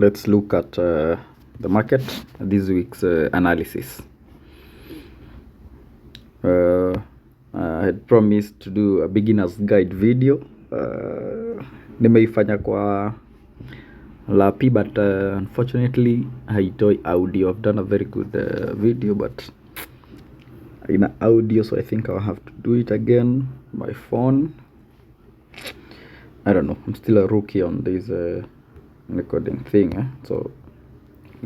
let's look at the market this week's analysis. I had promised to do a beginner's guide video. Nimeifanya kwa lapi, but unfortunately haitoi audio. I've done a very good video, but in audio, so I think I'll have to do it again by phone. I don't know, I'm still a rookie on this recording thing, so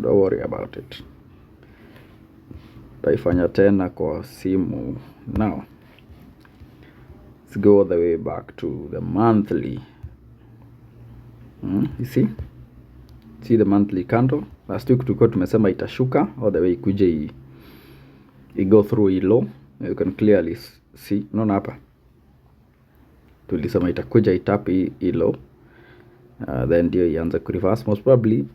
don't worry about it. Taifanya tena kwa simu. Now let's go all the way back to the monthly. You see the monthly candle. Last week tulikuwa tumesema itashuka all the way ikuje I go through hii low. You can clearly see, unaona hapa tulisema itakuja itapi hii low, then ndio ianze ku reverse. Most probably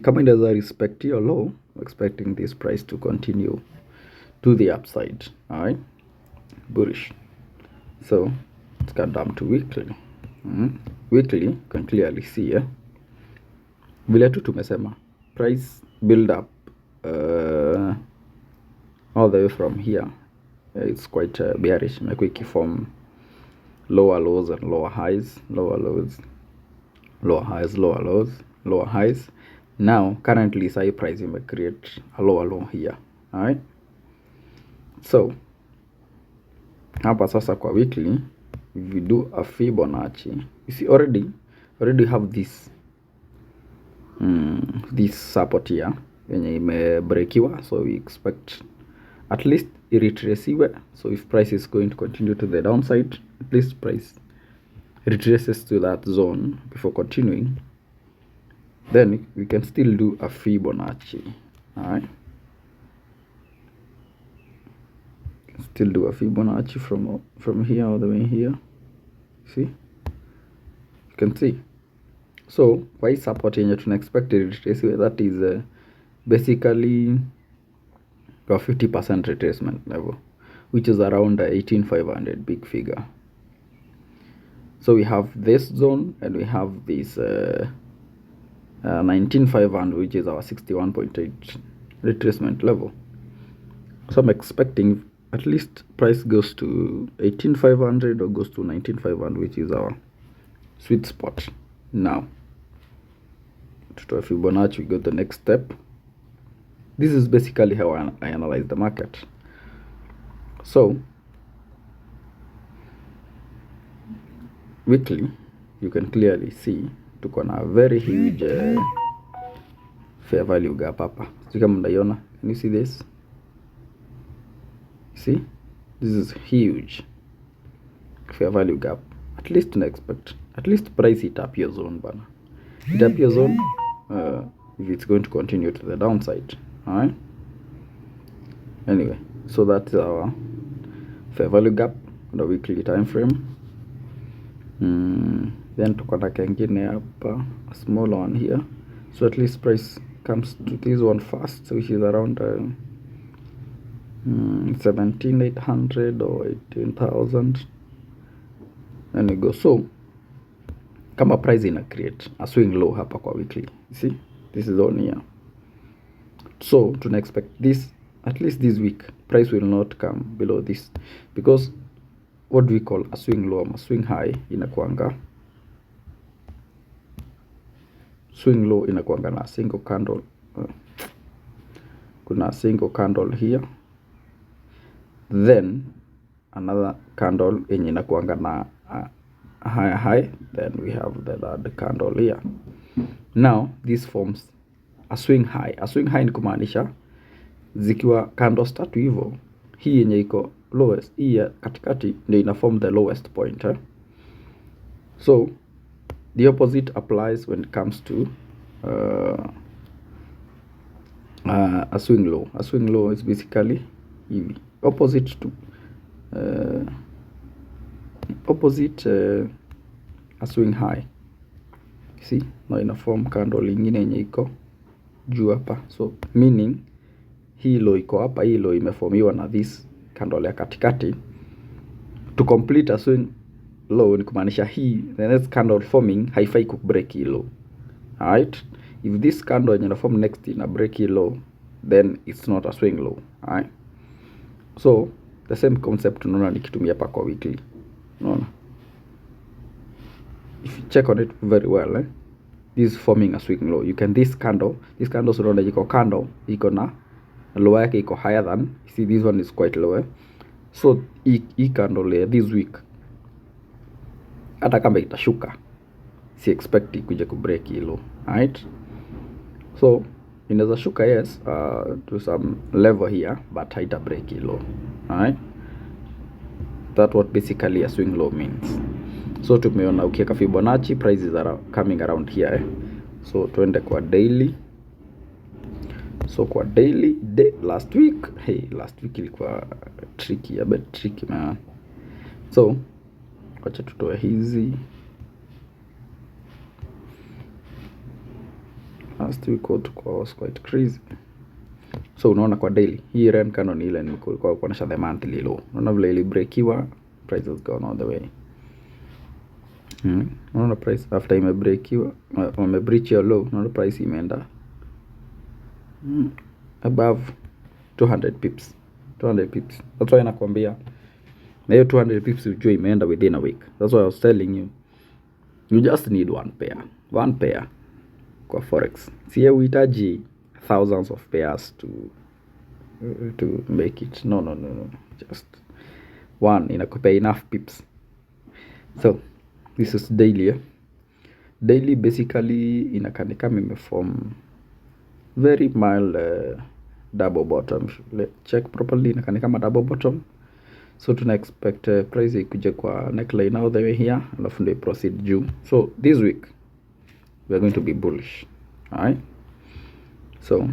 kama inaweza respect your low, expecting this price to continue to the upside. All right, bullish. So let's go down to weekly. Weekly you can clearly see vile tu tumesema price build up all the way from here. It's quite bearish. Imekuwa ikiform lower lows and lower highs, lower lows, lower highs, lower lows, lower highs. Now currently say price may create a lower low here. All right, so hapa sasa kwa weekly, if we do a Fibonacci, you see already have this this support here yenye imebreakiwa, so we expect at least retrace. So if price is going to continue to the downside, at least price retraces to that zone before continuing, then we can still do a Fibonacci. All right, still do a Fibonacci from here all the way here. See, you can see. So why support yenye tuna expect retrace, that is basically a 50% retracement level, which is around 18,500 big figure. So we have this zone and we have this 19,500, which is our 61.8 retracement level. So I'm expecting at least price goes to 18,500 or goes to 19,500, which is our sweet spot. Now to Fibonacci, we go to the next step. This is basically how I analyze the market. So weekly, you can clearly see tuko na very huge fair value gap hapa. So kama mnaiona, can you see this? See, this is huge fair value gap. At least to expect at least price it up your zone bana. It up your zone if it's going to continue to the downside. All right, anyway, so that's our fair value gap on the weekly time frame. Then tuko na kengine hapa, a small one here, so at least price comes to this one first, which is around 17,800 or 18,000, and we go. So kama price ina create a swing low hapa kwa weekly, see this is on here. So to expect this, at least this week price will not come below this, because what we call a swing low or swing high inakuanga swing low inakuanga na single candle. Kuna single candle here, then another candle yenye inakuanga na high, then we have the third candle here. Now this forms a swing high. A swing high ni kumaanisha zikiwa candles tatu hivyo, hii yenye iko lowest, hii ya katikati ndio ina form the lowest point. So the opposite applies when it comes to a swing low. A swing low is basically opposite to a swing high. See, now ina form candle ingine yenye iko juu hapa, so meaning hii low iko hapa, hii low imeformiwa na this candle ya katikati. To complete a swing low ni kumaanisha hii the next candle forming haifai ku break hii low. Alright, if this candle yenye form next ina break hii low, then it's not a swing low. Alright, so the same concept unaona nikitumia hapa kwa weekly. Unaona, if you check on it very well, this is forming a swing low. You can this candle unaona iko candle iko na low yake iko higher than, see this one is quite lower. So hii candle this week hata kama itashuka, si expect kuja ku break hii low. Right, so inaweza shuka, yes, to some level here, but haita break hii low. Right, that's what basically a swing low means. So tumeona ukiweka Fibonacci, prices are coming around here. So tuende kwa daily. So kwa daily last week ilikuwa tricky, a bit tricky man. So wacha tutoe hizi. Last week was quite crazy. So unaona kwa daily hii run canon ile nilikuwa kuonesha the monthly low. Unaona vile ili breakiwa, prices gone all the way. Unaona price after imebreakiwa, breach your low, unaona price imeenda above 200 pips. That's why nakwambia na hiyo 200 pips ujue imeenda within a week. That's why I was telling you, you just need one pair kwa forex. Si uhitaji thousands of pairs to make it. No, just one inakupea enough pips. So this is daily. Daily basically inakani kama imeform very mild double bottom. Let's check properly. Inakani kama double bottom. So tuna expect price ikuje kwa neckline all the way here, alafu ndio proceed juu. So this week we are going to be bullish. Alright, so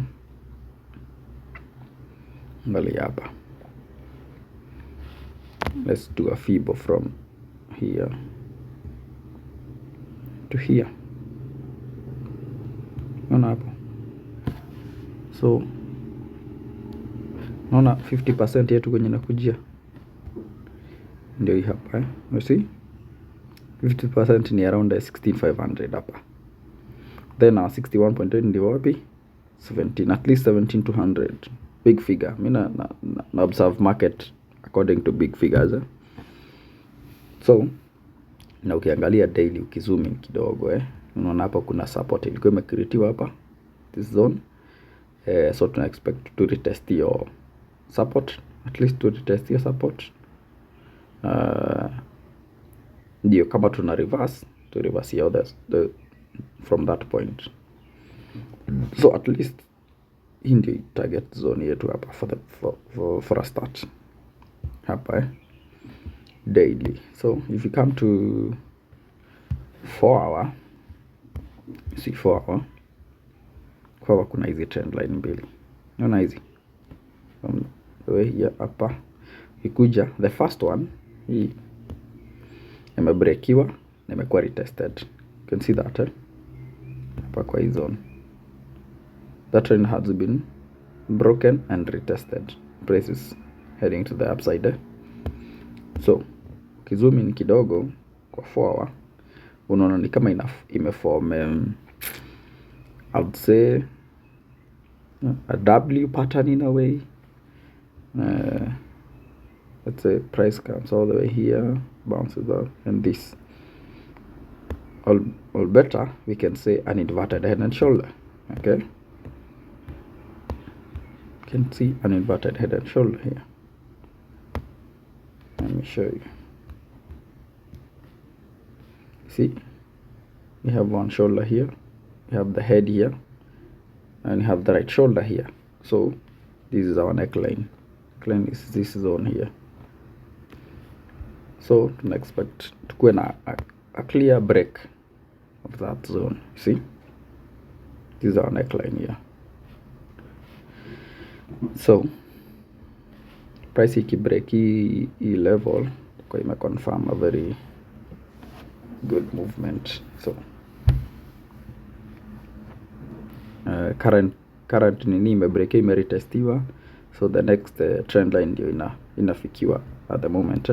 angalia hapa, let's do a Fibo from here to here. Unaona hapo, so unaona 50% yetu kwenye nakujia ndio hii hapa. You see 50% ni around 16500 hapa. Then 61.8 ndio wapi? 17, at least 17200. Big figure. Mina na observe market according to big figures. So na ukiangalia daily, ukizoom in kidogo unaona hapa kuna support ilikuwa imecreatiwa hapa this zone. So tuna expect to retest your support, at least to retest your support. Ndio kama tuna reverse, to reverse your the from that point. So at least in the target zone yetu hapa for a start hapa daily. So if you come to 4 hour, see 4 hour kwa kuna hizi trend line mbili. Unaona hizi from the way here hapa ikuja, the first one hii imebreakiwa na imekuwa retested. You can see that hapa kwa hii zone, that trend has been broken and retested. Price is heading to the upside. So kizoom in kidogo kwa 4 hour unaona ni kama imeform I would say a W pattern in a way. Let's say price comes all the way here, bounces up, and this or better we can say an inverted head and shoulder. Okay, you can see an inverted head and shoulder here. Let me show you. See, we have one shoulder here, we have the head here, and we have the right shoulder here. So this is our neckline. Neckline is this zone here. So to expect to go na a clear break of that zone. See, this is our neckline here. So price ikibreak hii level kwa ime confirm a very good movement. So current nini imebreak, imeretestiwa. So the next trend line ndio inafikiwa at the moment.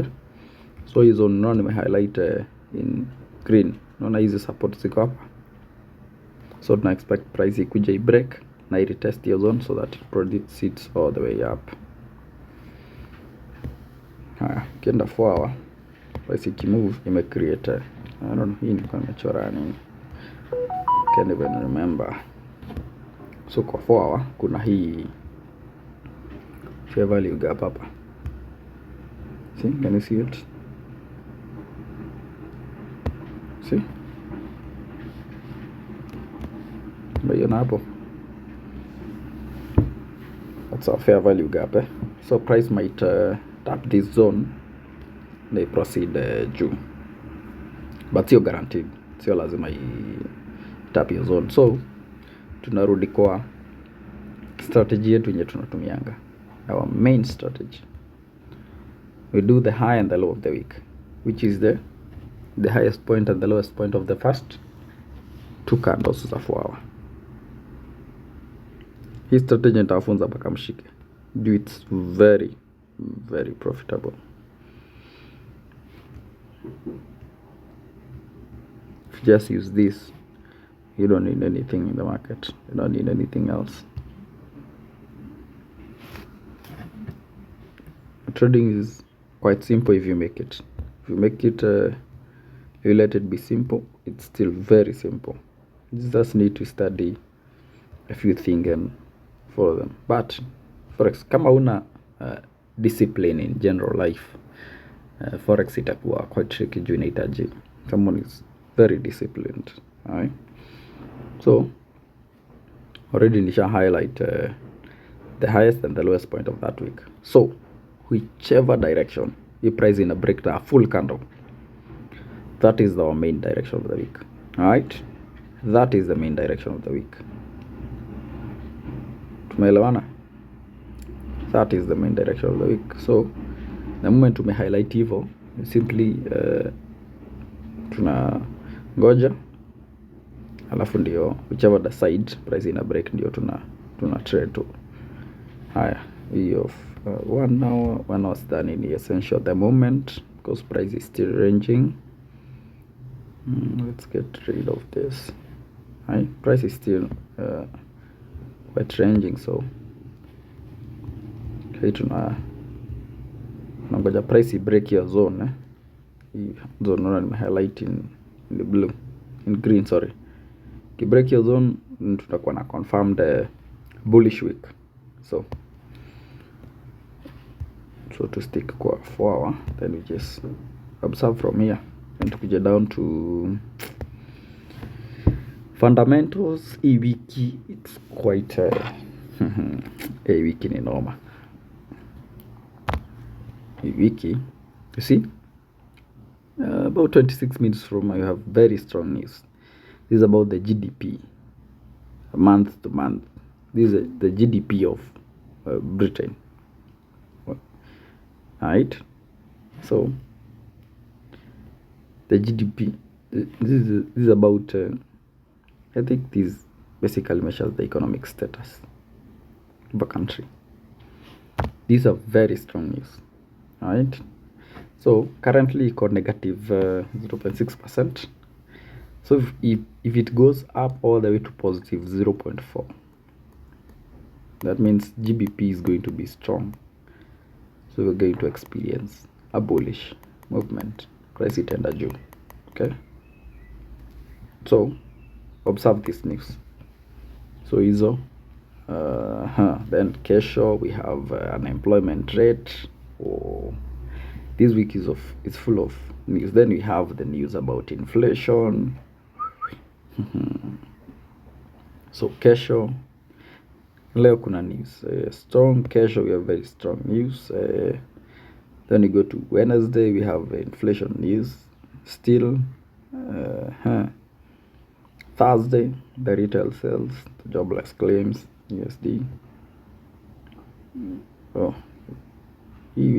So hizo ndio nime highlight in green. Naona hizi support ziko hapa. So tuna expect price ikuja break na retest your zone so that it proceeds all the way up. Kienda 4 hour price ikimove imecreate I don't know hii ni kama chora nini, can't even remember. So kwa 4 hour kuna hii fair value gap hapa. See, can you see it? See? Unaiona hapo? That's our fair value gap. So price might tap this zone, they proceed juu, but sio guaranteed, sio lazima tap your zone. So tunarudi kwa strategy yetu yenye tunatumianga, our main strategy. We do the high and the low of the week, which is the highest point and the lowest point of the first 2 candles za 4 hour. Hii strategy nitawafunza mpaka mshike. Do it's very very profitable. If you just use this, you don't need anything in the market. You don't need anything else. Trading is quite simple if you make it. If you make it, you let it be simple, it's still very simple. You just need to study a few things and follow them. But forex, kama una discipline in general life, forex itakuwa quite tricky juu inahitaji someone is very disciplined. Alright? So already nisha highlight the highest and the lowest point of that week. So whichever direction the price in a break the full candle, that is our main direction of the week. Alright? That is the main direction of the week. Tumeelewana? That is the main direction of the week. So the moment tume highlight hivyo, simply tuna ngoja, alafu ndio whichever the side price in a break ndio tuna trade to. Haya, hiyo 1 hour done in essential at the moment because price is still ranging. Let's get rid of this. Price is still quite ranging, so tunangoja price break your zone. Zone naona nime highlight in the blue, in green, sorry. Ki break your zone tutakuwa na confirmed bullish week. So to stick kwa 4 hour, then we just observe from here and tukija down to fundamentals. Hii wiki it's quite a wiki ni noma. Hii wiki, you see, about 26 minutes from now you have very strong news. This is about the GDP month to month. This is the GDP of Britain. Right? So the GDP, this is about I think this basically measures the economic status of a country. These are very strong news. Right? So currently got negative 0.6%. So if it goes up all the way to positive 0.4, that means GBP is going to be strong. So we're going to experience a bullish movement. Price itaenda juu. Okay? So observe this news. So hizo then kesho we have unemployment rate. This week is full of news. Then we have the news about inflation. So kesho, leo kuna news strong. Kesho we have very strong news. Then we go to Wednesday, we have inflation news still. Thursday, the retail sales, the jobless claims, USD. Hii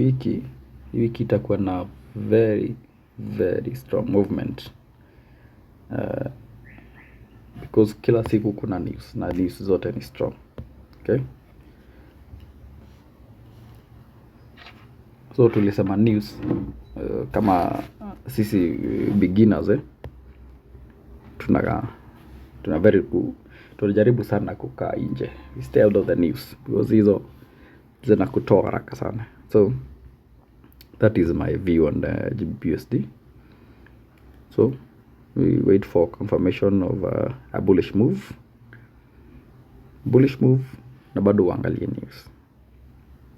wiki itakuwa na very very strong movement because kila siku kuna news na news zote ni strong. Okay? So tulisema news kama sisi beginners tunajaribu sana kukaa nje, we stay out of the news because hizo zinakutoa haraka sana. So that is my view on the GBPUSD. So we wait for confirmation of a bullish move na bado uangalie news.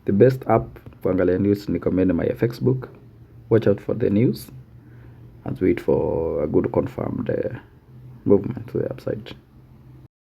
The best app kuangalia news ni recommend my FX book. Watch out for the news and wait for a good confirmed movement to the upside.